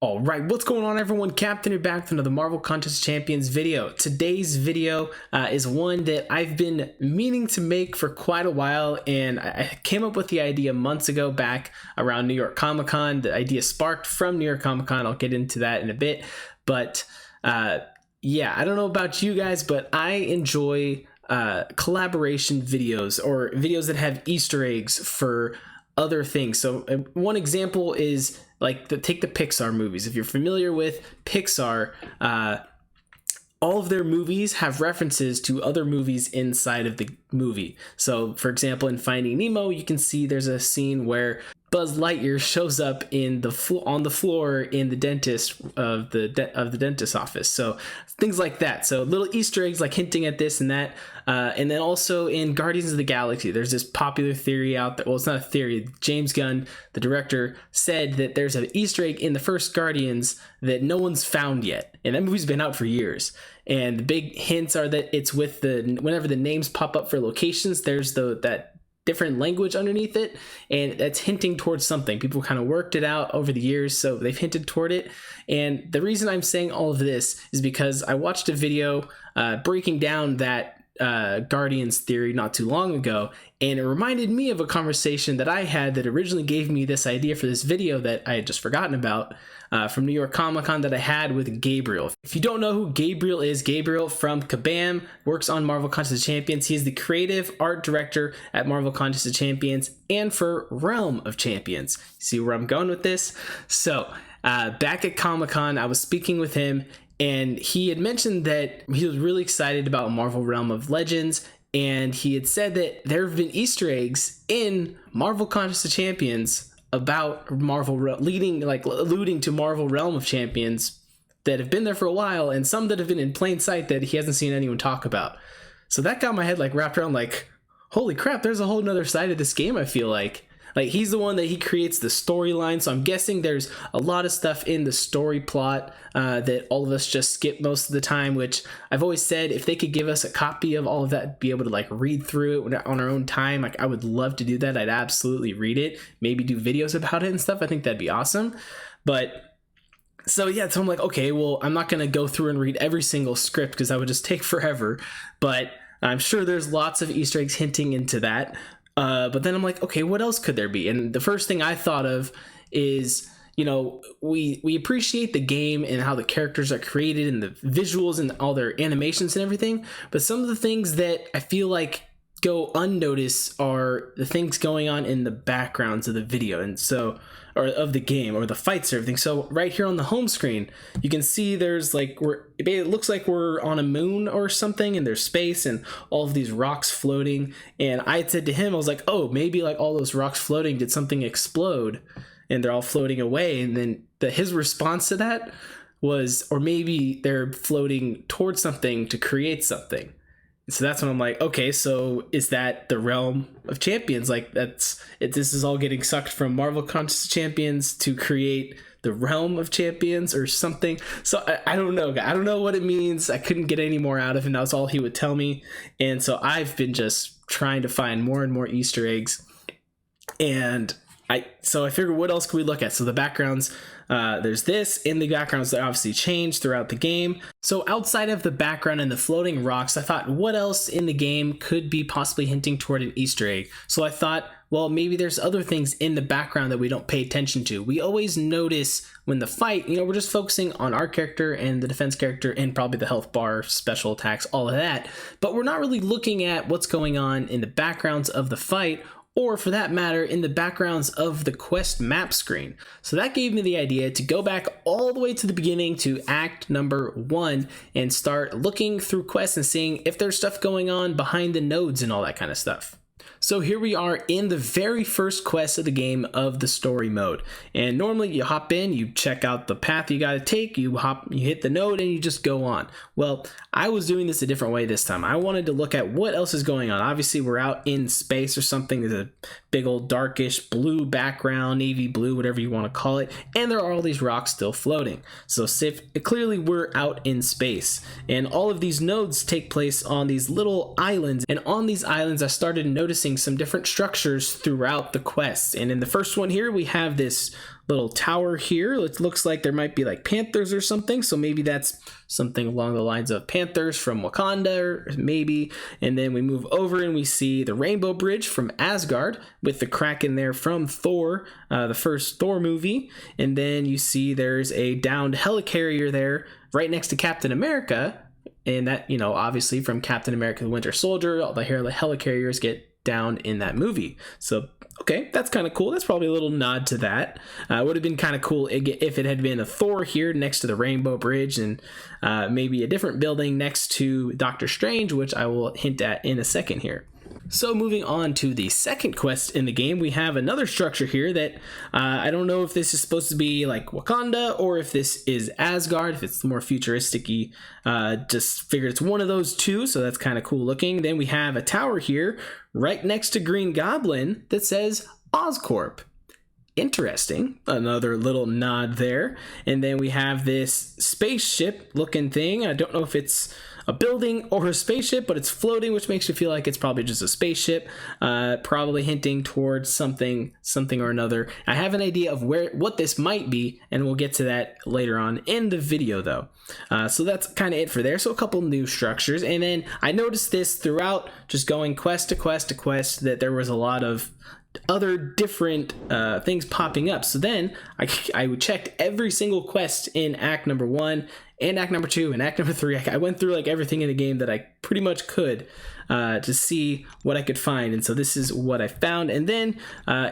Alright, what's going on everyone? Captain here back with another Marvel Contest Champions video. Today's video is one that I've been meaning to make for quite a while, and I came up with the idea months ago back around New York Comic Con. The idea sparked from New York Comic Con. I'll get into that in a bit, but yeah, I don't know about you guys, but I enjoy collaboration videos or videos that have Easter eggs for other things. So one example is like take the Pixar movies. If you're familiar with Pixar, all of their movies have references to other movies inside of the movie. So for example, in Finding Nemo, you can see there's a scene where Buzz Lightyear shows up in on the floor in the dentist of the dentist's office. So things like that. So little Easter eggs like hinting at this and that. And then also in Guardians of the Galaxy, there's this popular theory out there. Well, it's not a theory. James Gunn, the director, said that there's an Easter egg in the first Guardians that no one's found yet. And that movie's been out for years. And the big hints are that it's with whenever the names pop up for locations, there's that different language underneath it, and that's hinting towards something. People kind of worked it out over the years, so they've hinted toward it. And the reason I'm saying all of this is because I watched a video breaking down that Guardians theory not too long ago, and it reminded me of a conversation that I had that originally gave me this idea for this video that I had just forgotten about from New York Comic Con that I had with Gabriel. If you don't know who Gabriel is, Gabriel from Kabam works on Marvel Contest of Champions. He is the creative art director at Marvel Contest of Champions and for Realm of Champions. See where I'm going with this? So back at Comic Con, I was speaking with him, and he had mentioned that he was really excited about Marvel Realm of Legends, and he had said that there have been Easter eggs in Marvel Contest of Champions about Marvel, alluding to Marvel Realm of Champions that have been there for a while, and some that have been in plain sight that he hasn't seen anyone talk about. So that got my head wrapped around holy crap, there's a whole nother side of this game. I feel like he's the one that he creates the storyline, so I'm guessing there's a lot of stuff in the story plot that all of us just skip most of the time, which I've always said if they could give us a copy of all of that, be able to read through it on our own time, I would love to do that. I'd absolutely read it, maybe do videos about it and stuff. I think that'd be awesome. But so yeah, so I'm like, okay, well, I'm not gonna go through and read every single script because that would just take forever, but I'm sure there's lots of Easter eggs hinting into that. But then I'm like, okay, what else could there be? And the first thing I thought of is, we appreciate the game and how the characters are created and the visuals and all their animations and everything. But some of the things that I feel like go unnoticed are the things going on in the backgrounds of the video, and so, or of the game, or the fights or everything. So right here on the home screen, you can see there's it looks like we're on a moon or something, and there's space and all of these rocks floating. And I had said to him, I was like, oh, maybe all those rocks floating, did something explode and they're all floating away? And then his response to that was, or maybe they're floating towards something to create something. So that's when I'm like, okay, so is that the Realm of Champions? This is all getting sucked from Marvel Contest of Champions to create the Realm of Champions or something. So I don't know. I don't know what it means. I couldn't get any more out of him. That was all he would tell me. And so I've been just trying to find more and more Easter eggs. And I figured, what else could we look at? So the backgrounds, there's this in the backgrounds that obviously change throughout the game. So outside of the background and the floating rocks, I thought, what else in the game could be possibly hinting toward an Easter egg? So I thought, well, maybe there's other things in the background that we don't pay attention to. We always notice when the fight, we're just focusing on our character and the defense character and probably the health bar, special attacks, all of that. But we're not really looking at what's going on in the backgrounds of the fight, or for that matter, in the backgrounds of the quest map screen. So that gave me the idea to go back all the way to the beginning to act number 1 and start looking through quests and seeing if there's stuff going on behind the nodes and all that kind of stuff. So here we are in the very first quest of the game of the story mode. And normally you hop in, you check out the path you got to take, you hit the node, and you just go on. Well, I was doing this a different way this time. I wanted to look at what else is going on. Obviously, we're out in space or something. There's a big old darkish blue background, navy blue, whatever you want to call it. And there are all these rocks still floating. So clearly we're out in space. And all of these nodes take place on these little islands. And on these islands, I started noticing noticing some different structures throughout the quests. And in the first one here, we have this little tower here. It looks like there might be like panthers or something, so maybe that's something along the lines of panthers from Wakanda, or maybe. And then we move over and we see the Rainbow Bridge from Asgard with the Kraken there from Thor, the first Thor movie. And then you see there's a downed helicarrier there right next to Captain America, and that, you know, obviously from Captain America the Winter Soldier, all the helicarriers get downed in that movie. So okay, that's kind of cool. That's probably a little nod to that. It would have been kind of cool if it had been a Thor here next to the Rainbow Bridge, and maybe a different building next to Doctor Strange, which I will hint at in a second here. So moving on to the second quest in the game, we have another structure here that I don't know if this is supposed to be like Wakanda or if this is Asgard, if it's more futuristic-y. Just figured it's one of those two, so that's kind of cool looking. Then we have a tower here right next to Green Goblin that says Oscorp. Interesting. Another little nod there. And then we have this spaceship looking thing. I don't know if it's a building or a spaceship, but it's floating, which makes you feel like it's probably just a spaceship, probably hinting towards something or another. I have an idea of what this might be, and we'll get to that later on in the video though. So that's kind of it for there. So a couple new structures, and then I noticed this throughout just going quest to quest to quest, that there was a lot of other different things popping up. So then I checked every single quest in Act number 1 and Act number 2 and Act number 3. I went through like everything in the game that I pretty much could to see what I could find. And so this is what I found. And then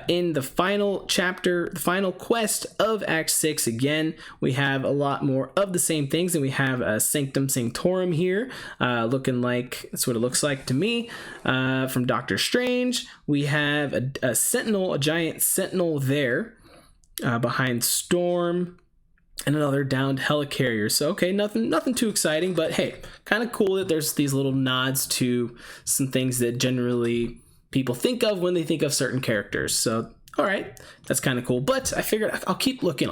in the final chapter, the final quest of Act 6, again, we have a lot more of the same things. And we have a Sanctum Sanctorum here, looking like, that's what it looks like to me, from Doctor Strange. We have a sentinel, a giant sentinel there behind Storm, and another downed helicarrier. So okay, nothing too exciting, but hey, kind of cool that there's these little nods to some things that generally people think of when they think of certain characters. So all right, that's kind of cool. But I figured I'll keep looking.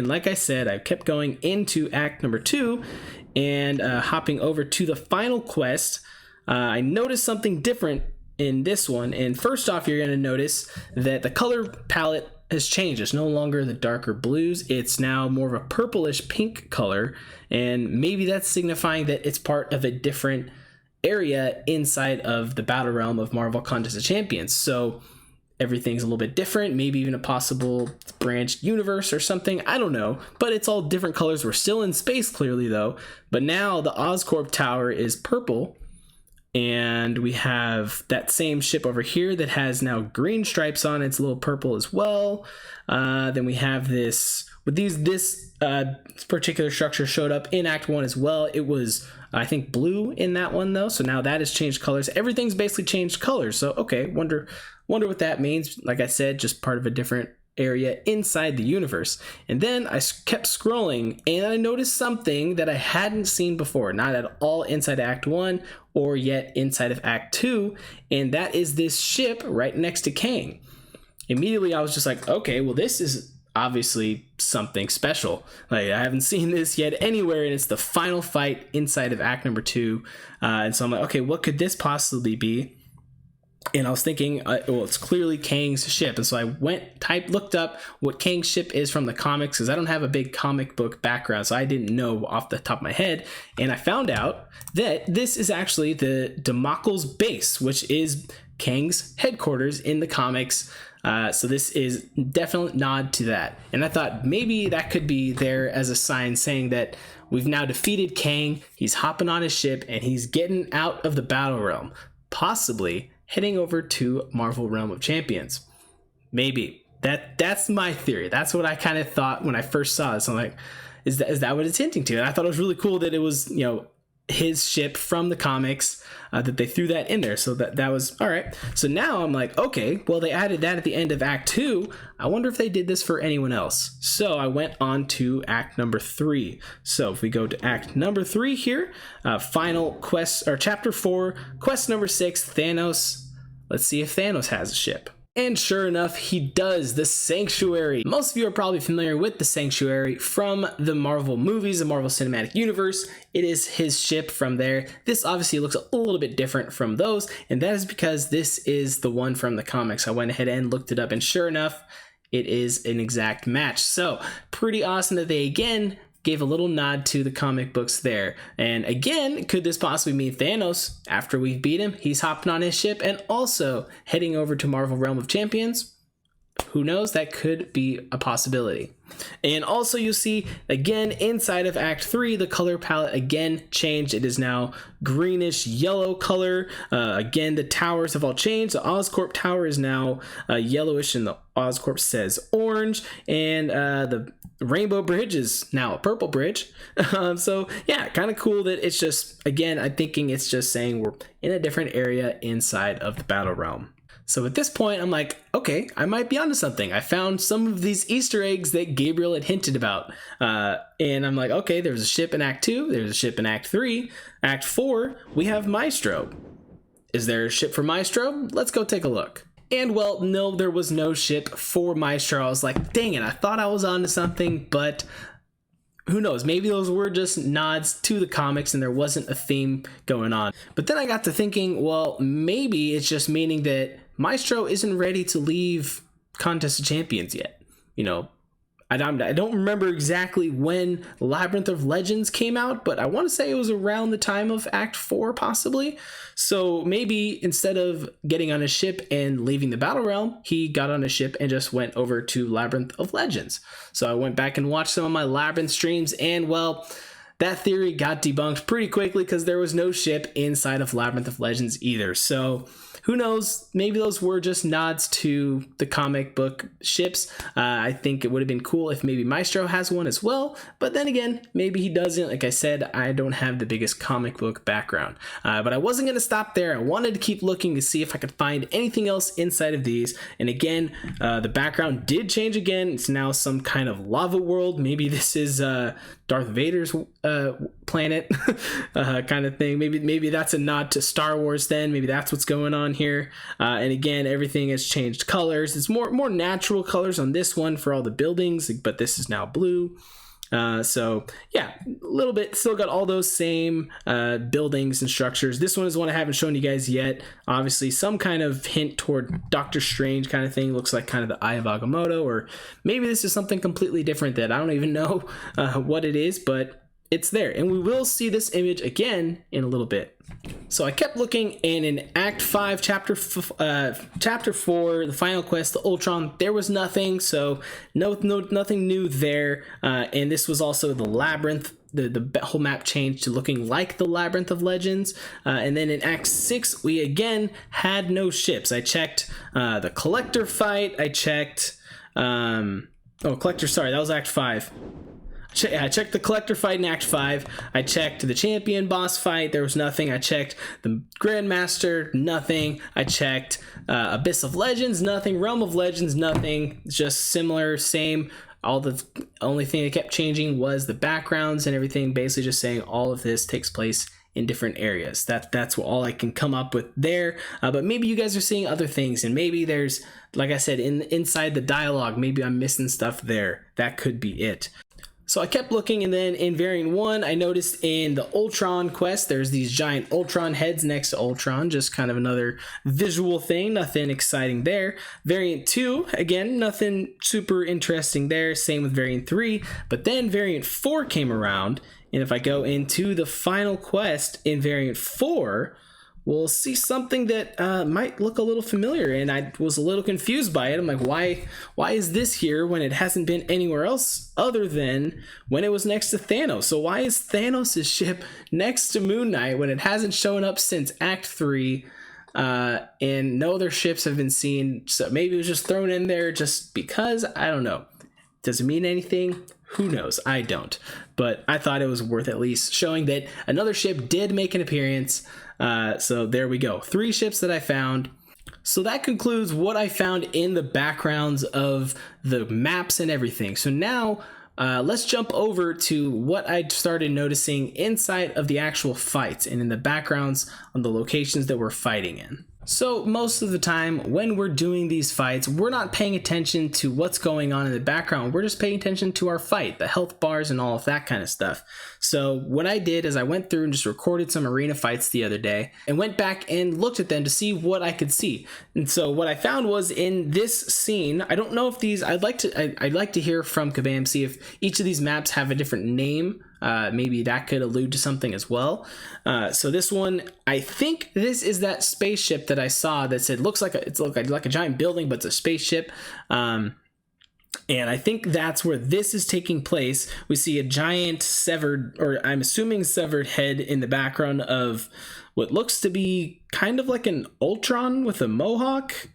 Like I said, I kept going into Act number 2 and hopping over to the final quest. I noticed something different in this one. And first off, you're going to notice that the color palette has changed. It's no longer the darker blues. It's now more of a purplish pink color, and maybe that's signifying that it's part of a different area inside of the battle realm of Marvel Contest of Champions. So everything's a little bit different, maybe even a possible branched universe or something. I don't know, but it's all different colors. We're still in space clearly though, but now the Oscorp tower is purple. And we have that same ship over here that has now green stripes on it. It's a little purple as well. Then we have this, with this particular structure showed up in Act 1 as well. It was, I think, blue in that one though. So now that has changed colors. Everything's basically changed colors. So okay, wonder what that means. Like I said, just part of a different area inside the universe. And then I kept scrolling and I noticed something that I hadn't seen before, not at all inside Act 1 or yet inside of Act 2, and that is this ship right next to Kang. Immediately I was just like, okay, well this is obviously something special. Like I haven't seen this yet anywhere, and it's the final fight inside of Act number 2. And so I'm like, okay, what could this possibly be? And I was thinking, well, it's clearly Kang's ship. And so I looked up what Kang's ship is from the comics, because I don't have a big comic book background, so I didn't know off the top of my head. And I found out that this is actually the Damocles base, which is Kang's headquarters in the comics. So this is definitely nod to that. And I thought maybe that could be there as a sign saying that we've now defeated Kang. He's hopping on his ship and he's getting out of the battle realm, possibly heading over to Marvel Realm of Champions. Maybe. That's my theory. That's what I kind of thought when I first saw this. I'm like, is that what it's hinting to? And I thought it was really cool that it was, you know, his ship from the comics, that they threw that in there. So that was all right. So now I'm like, okay, well, they added that at the end of Act 2. I wonder if they did this for anyone else. So I went on to Act number 3. So if we go to Act number 3 here, final quest, or Chapter 4, quest number 6, Thanos. Let's see if Thanos has a ship. And sure enough, he does, the Sanctuary. Most of you are probably familiar with the Sanctuary from the Marvel movies, the Marvel Cinematic Universe. It is his ship from there. This obviously looks a little bit different from those, and that is because this is the one from the comics. I went ahead and looked it up, and sure enough, it is an exact match. So pretty awesome that they again gave a little nod to the comic books there. And again, could this possibly mean Thanos? After we beat him, he's hopping on his ship and also heading over to Marvel Realm of Champions? Who knows? That could be a possibility. And also you'll see, again, inside of Act 3, the color palette again changed. It is now greenish yellow color. Again, the towers have all changed. The Oscorp tower is now yellowish and the Oscorp says orange. And the Rainbow Bridge is now a purple bridge. So yeah, kind of cool that it's just, again, I'm thinking it's just saying we're in a different area inside of the Battle Realm. So at this point, I'm like, okay, I might be onto something. I found some of these Easter eggs that Gabriel had hinted about. And I'm like, okay, there's a ship in Act 2. There's a ship in Act 3. Act 4, we have Maestro. Is there a ship for Maestro? Let's go take a look. And well, no, there was no ship for Maestro. I was like, dang it, I thought I was onto something, but who knows? Maybe those were just nods to the comics and there wasn't a theme going on. But then I got to thinking, well, maybe it's just meaning that Maestro isn't ready to leave Contest of Champions yet. You know, I don't remember exactly when Labyrinth of Legends came out, but I want to say it was around the time of Act 4, possibly. So maybe instead of getting on a ship and leaving the Battle Realm, he got on a ship and just went over to Labyrinth of Legends. So I went back and watched some of my Labyrinth streams, and well, that theory got debunked pretty quickly because there was no ship inside of Labyrinth of Legends either. So who knows? Maybe those were just nods to the comic book ships. I think it would have been cool if maybe Maestro has one as well. But then again, maybe he doesn't. Like I said, I don't have the biggest comic book background. But I wasn't going to stop there. I wanted to keep looking to see if I could find anything else inside of these. And again, the background did change again. It's now some kind of lava world. Maybe this is Darth Vader's planet kind of thing. Maybe that's a nod to Star Wars then. Maybe that's what's going on here. And again, everything has changed colors. It's more natural colors on this one for all the buildings, but this is now blue. So yeah, a little bit, still got all those same buildings and structures. This one is one I haven't shown you guys yet. Obviously some kind of hint toward Doctor Strange kind of thing. Looks like kind of the Eye of Agamotto, or maybe this is something completely different that I don't even know what it is, but it's there. And we will see this image again in a little bit. So I kept looking, and in Act 5, Chapter 4, the final quest, the Ultron, there was nothing, so nothing new there. And this was also the Labyrinth. The whole map changed to looking like the Labyrinth of Legends. And then in Act 6, we again had no ships. I checked the Collector fight. I checked... Collector, sorry, that was Act 5. I checked the Collector fight in Act 5. I checked the Champion boss fight. There was nothing. I checked the Grandmaster. Nothing. I checked Abyss of Legends. Nothing. Realm of Legends. Nothing. Just similar, same. All the only thing that kept changing was the backgrounds and everything. Basically just saying all of this takes place in different areas. That's all I can come up with there. But maybe you guys are seeing other things, and maybe there's, like I said, inside the dialogue, maybe I'm missing stuff there. That could be it. So I kept looking, and then in Variant 1, I noticed in the Ultron quest, there's these giant Ultron heads next to Ultron, just kind of another visual thing, nothing exciting there. Variant 2, again, nothing super interesting there, same with Variant 3, but then Variant 4 came around, and if I go into the final quest in Variant 4, we'll see something that might look a little familiar, and I was a little confused by it. I'm like, why is this here when it hasn't been anywhere else other than when it was next to Thanos? So why is Thanos' ship next to Moon Knight when it hasn't shown up since Act 3, and no other ships have been seen? So maybe it was just thrown in there just because, I don't know. Does it mean anything? Who knows? I don't. But I thought it was worth at least showing that another ship did make an appearance. So there we go. 3 ships that I found. So that concludes what I found in the backgrounds of the maps and everything. So now let's jump over to what I started noticing inside of the actual fights and in the backgrounds on the locations that we're fighting in. So most of the time when we're doing these fights, we're not paying attention to what's going on in the background. We're just paying attention to our fight, the health bars and all of that kind of stuff. So what I did is I went through and just recorded some arena fights the other day and went back and looked at them to see what I could see. And so what I found was in this scene, I don't know if these, I'd like to hear from Kabam, see if each of these maps have a different name. Maybe that could allude to something as well. So this one, I think this is that spaceship that I saw that said looks like a giant building, but it's a spaceship. And I think that's where this is taking place. We see a giant severed, or I'm assuming severed head in the background of what looks to be kind of like an Ultron with a mohawk.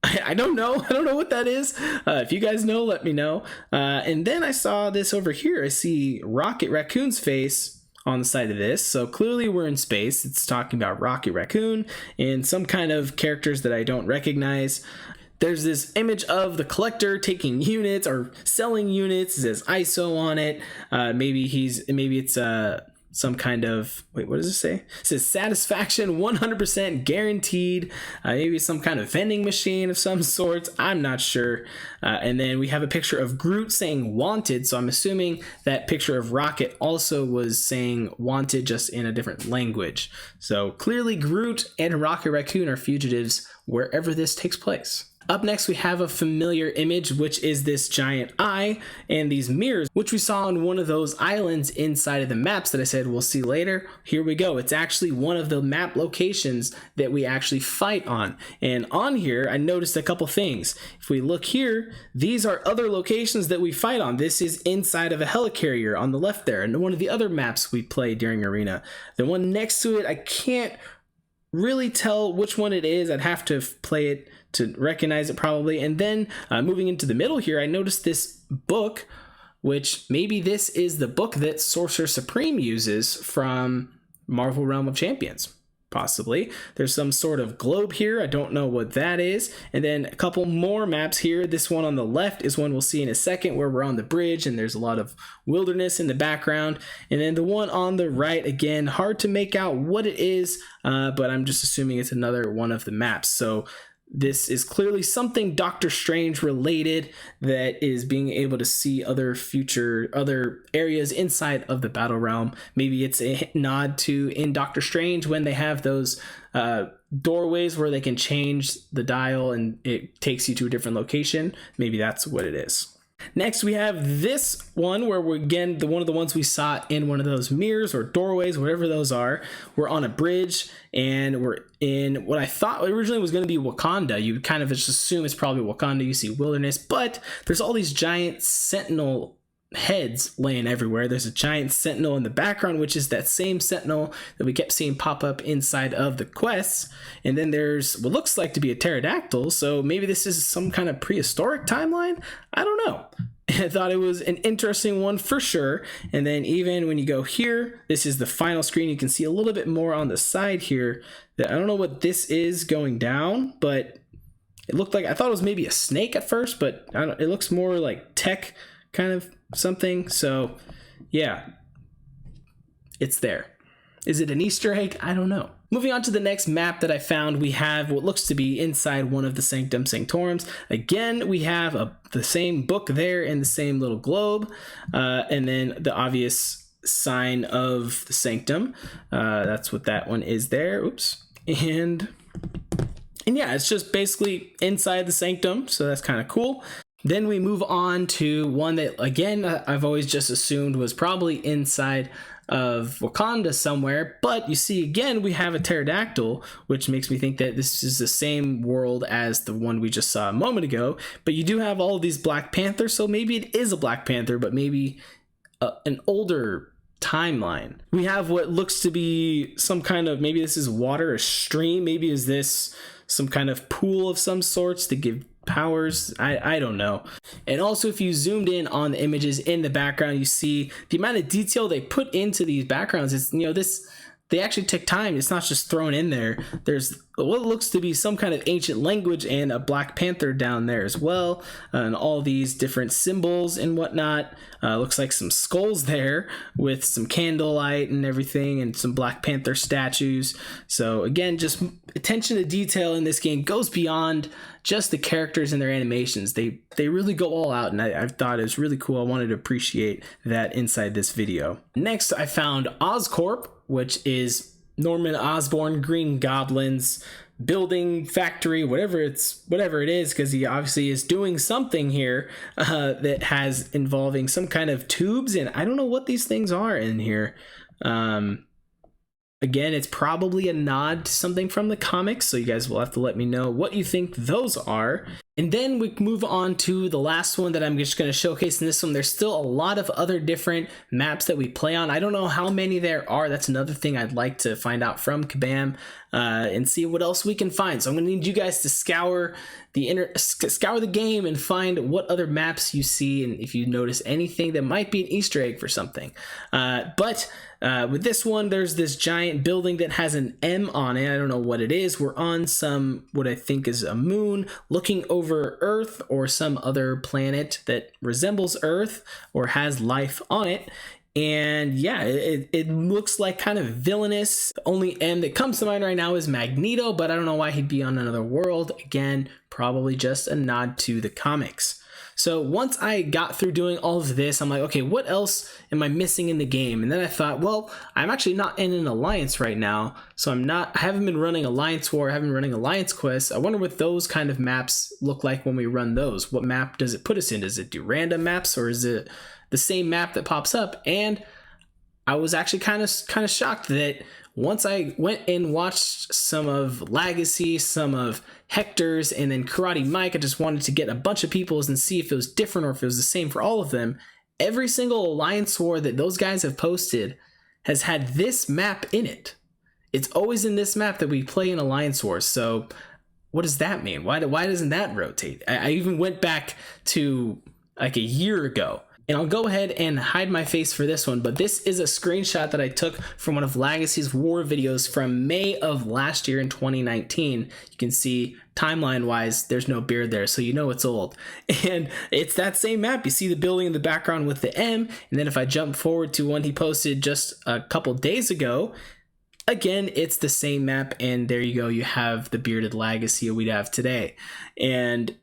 I don't know what that is. If you guys know, let me know. And then I saw this over here. I see Rocket Raccoon's face on the side of this. So clearly we're in space. It's talking about Rocket Raccoon and some kind of characters that I don't recognize. There's this image of the collector taking units or selling units. It says ISO on it. Maybe it's some kind of, wait, what does it say? It says satisfaction 100% guaranteed. Maybe some kind of vending machine of some sort. I'm not sure. And then we have a picture of Groot saying wanted. So I'm assuming that picture of Rocket also was saying wanted, just in a different language. So clearly Groot and Rocket Raccoon are fugitives wherever this takes place. Up next, we have a familiar image, which is this giant eye and these mirrors, which we saw on one of those islands inside of the maps that I said we'll see later. Here we go. It's actually one of the map locations that we actually fight on. And on here, I noticed a couple things. If we look here, these are other locations that we fight on. This is inside of a helicarrier on the left there, and one of the other maps we play during Arena. The one next to it, I can't really tell which one it is. I'd have to play it to recognize it probably. And then moving into the middle here, I noticed this book, which maybe this is the book that Sorcerer Supreme uses from Marvel Realm of Champions. Possibly. There's some sort of globe here. I don't know what that is. And then a couple more maps here. This one on the left is one we'll see in a second, where we're on the bridge and there's a lot of wilderness in the background. And then the one on the right, again, hard to make out what it is, but I'm just assuming it's another one of the maps. So this is clearly something Doctor Strange related, that is being able to see other areas inside of the battle realm. Maybe it's a nod to in Doctor Strange when they have those doorways where they can change the dial and it takes you to a different location. Maybe that's what it is. Next, we have this one where we're, again, one of the ones we saw in one of those mirrors or doorways, whatever those are. We're on a bridge and we're in what I thought originally was going to be Wakanda. You kind of just assume it's probably Wakanda. You see wilderness, but there's all these giant sentinel heads laying everywhere. There's a giant sentinel in the background, which is that same sentinel that we kept seeing pop up inside of the quests. And then there's what looks like to be a pterodactyl, so maybe this is some kind of prehistoric timeline. I don't know. I thought it was an interesting one for sure. And then even when you go here, this is the final screen. You can see a little bit more on the side here that I don't know what this is going down, but it looked like, I thought it was maybe a snake at first, but I don't, it looks more like tech kind of something. So yeah, it's there. Is it an Easter egg? I don't know. Moving on to the next map that I found, we have what looks to be inside one of the Sanctum Sanctorums. Again, we have the same book there and the same little globe, and then the obvious sign of the Sanctum. That's what that one is there. Oops. And yeah, it's just basically inside the Sanctum, so that's kind of cool. Then we move on to one that, again, I've always just assumed was probably inside of Wakanda somewhere, but you see, again, we have a pterodactyl, which makes me think that this is the same world as the one we just saw a moment ago. But you do have all of these Black Panthers, so maybe it is a Black Panther, but maybe an older timeline. We have what looks to be some kind of, maybe this is water, a stream, maybe is this some kind of pool of some sorts to give powers. I don't know. And also, if you zoomed in on the images in the background, you see the amount of detail they put into these backgrounds. It's, you know, this they actually take time. It's not just thrown in there. There's what looks to be some kind of ancient language and a Black Panther down there as well, and all these different symbols and whatnot. Looks like some skulls there with some candlelight and everything, and some Black Panther statues. So again, just attention to detail in this game goes beyond just the characters and their animations. They really go all out, and I thought it was really cool. I wanted to appreciate that inside this video. Next, I found Oscorp, which is Norman Osborn, Green Goblin's building factory, whatever it is, because he obviously is doing something here that has involving some kind of tubes, and I don't know what these things are in here. Again, it's probably a nod to something from the comics, so you guys will have to let me know what you think those are. And then we move on to the last one that I'm just going to showcase in this one. There's still a lot of other different maps that we play on. I don't know how many there are. That's another thing I'd like to find out from Kabam and see what else we can find. So I'm going to need you guys to scour the game and find what other maps you see, and if you notice anything that might be an Easter egg for something. But with this one, there's this giant building that has an M on it. I don't know what it is. We're on what I think is a moon looking over Earth or some other planet that resembles Earth or has life on it. And yeah, it looks like kind of villainous. The only M that comes to mind right now is Magneto, but I don't know why he'd be on another world. Again, probably just a nod to the comics. So once I got through doing all of this, I'm like, okay, what else am I missing in the game? And then I thought, well, I'm actually not in an alliance right now. So I haven't been running Alliance War, I haven't been running Alliance Quests. I wonder what those kind of maps look like when we run those. What map does it put us in? Does it do random maps, or is it the same map that pops up? And I was actually kind of shocked that once I went and watched some of Legacy, some of Hector's, and then Karate Mike, I just wanted to get a bunch of people's and see if it was different or if it was the same for all of them. Every single Alliance War that those guys have posted has had this map in it. It's always in this map that we play in Alliance Wars. So what does that mean? Why doesn't that rotate? I even went back to like a year ago. And I'll go ahead and hide my face for this one, but this is a screenshot that I took from one of Legacy's war videos from May of last year in 2019. You can see timeline-wise, there's no beard there, so you know it's old. And it's that same map. You see the building in the background with the M, and then if I jump forward to one he posted just a couple days ago, again, it's the same map, and there you go. You have the bearded Legacy we'd have today. And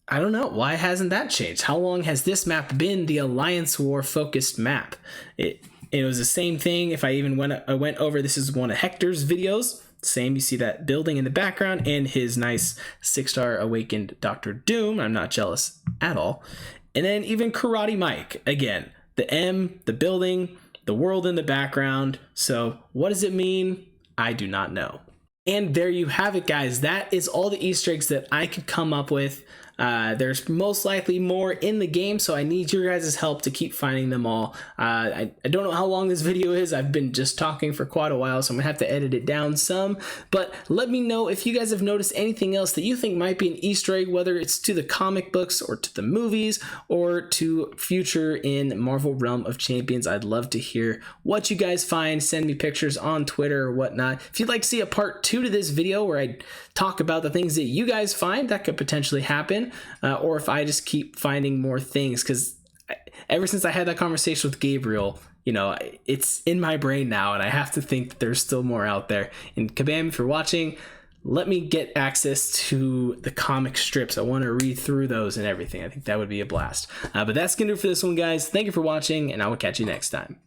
I don't know, why hasn't that changed? How long has this map been the Alliance War focused map? It was the same thing. If I went over, this is one of Hector's videos. Same, you see that building in the background and his nice 6-star awakened Dr. Doom. I'm not jealous at all. And then even Karate Mike, again, the M, the building, the world in the background. So what does it mean? I do not know. And there you have it, guys. That is all the Easter eggs that I could come up with. There's most likely more in the game, so I need your guys' help to keep finding them all. I don't know how long this video is. I've been just talking for quite a while, so I'm gonna have to edit it down some. But let me know if you guys have noticed anything else that you think might be an Easter egg, whether it's to the comic books or to the movies or to future in Marvel Realm of Champions. I'd love to hear what you guys find. Send me pictures on Twitter or whatnot. If you'd like to see a part 2 to this video where I talk about the things that you guys find, that could potentially happen. Or if I just keep finding more things, because ever since I had that conversation with Gabriel, you know, it's in my brain now, and I have to think that there's still more out there. And Kabam, if you're watching, let me get access to the comic strips. I want to read through those and everything. I think that would be a blast. But that's going to do it for this one, guys. Thank you for watching, and I will catch you next time.